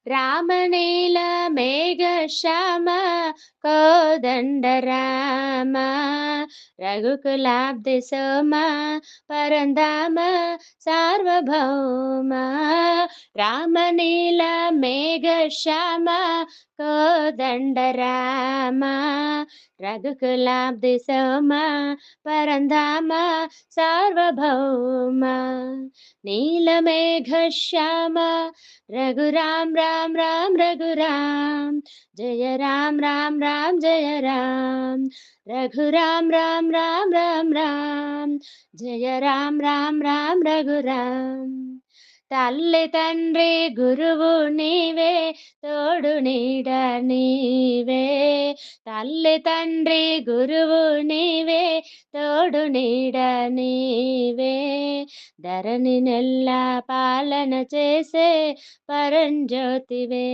రామనీల మేఘ శ్యామ కోదండ రామ రఘుకులాబ్ధి సోమ పరంధామ సార్వభౌమ రామనీల మేఘ శ్యామ కోదండ రామ రఘుకులాబ్ధి సోమ పరంధామ సార్వభౌమ నీలమేఘ శ్యామ रघुराम राम राम रघुराम जय राम राम राम जय राम रघुराम राम राम राम राम जय राम राम राम रघुराम తల్లి తండ్రి గురువు నీవే తోడు నీడ నీవే తల్లి తండ్రి గురువు నీవే తోడు నీడ నీవే ధరణి నెల్ల పాలన చేసే పరంజ్యోతివే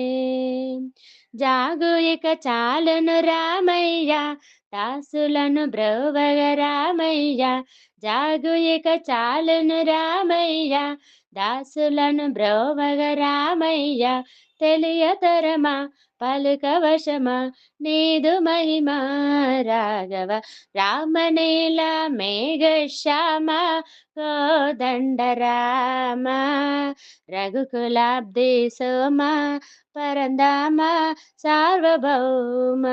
జాగు ఇక చాలును రామయ్య దాసులను బ్రోవగ రామయ్య జాగు ఇక చాలును రామయ్య దాసులను బ్రోవగ రామయ్య తెలియతరమా పలుకవశమా నీదు మహిమా రాఘవ రామనీల మేఘ శ్యామ కోదండ రామ రఘుకులాబ్ధి సోమ పరంధామ సార్వభౌమ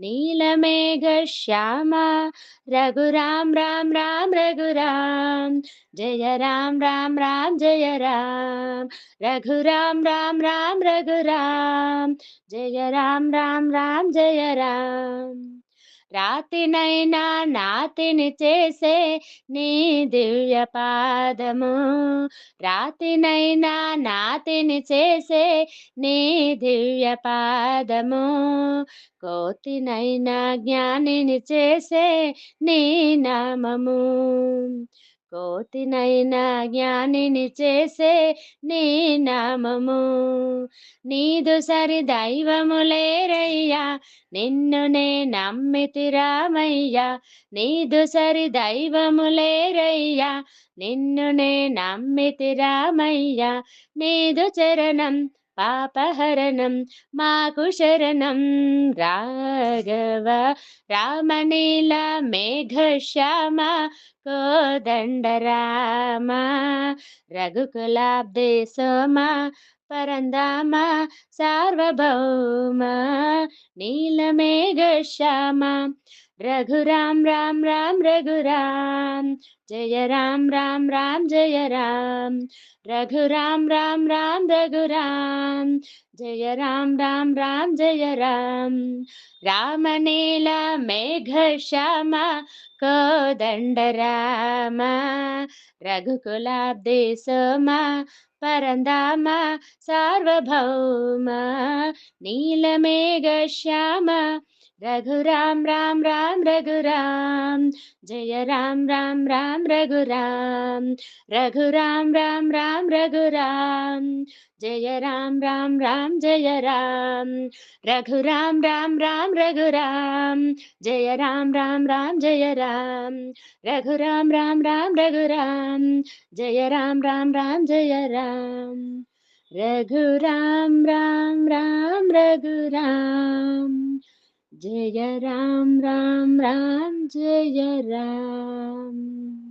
నీలమేఘ శ్యామ రఘురాम राम राम रघुराम जय राम राम राम जय राम रघुराम राम राम रघुराम जय राम राम राम जय राम రాతినైనా నాతిని చేసే నీ దివ్య పాదము రాతినైనా నాతిని చేసే నీ దివ్య పాదము కోతినైనా జ్ఞానిని చేసే నీ నామము కోతినైనా జ్ఞానిని చేసే నీ నామము నీదు సరి దైవములేరయ్యా నిన్ను నే నమ్మితి రామయ్య నీదు సరి దైవములేరయ్యా నిన్ను నే నమ్మితి రామయ్య నీదు చరణం పాపహరణం మాకు శరణం రాఘవ రామనీల మేఘ శ్యామ కోదండ రామ రఘుకులాబ్ధి సోమ పరంధామ సార్వభౌమ నీలమేఘ శ్యామ रघुराम राम राम रघुराम जय राम राम राम जय राम रघुराम राम राम रघुराम जय राम राम राम जय राम रामनील मेघ श्याम कोदंड राम रघुकुलाब्धि सोम परंधाम सार्वभौम नीलमेघ श्याम रघुराम राम राम रघुराम जय राम राम राम रघुराम रघुराम राम राम रघुराम जय राम राम राम जय राम रघुराम राम राम रघुराम जय राम राम राम जय राम रघुराम राम राम रघुराम जय राम राम राम जय राम रघुराम राम राम रघुराम जय राम राम राम जय राम।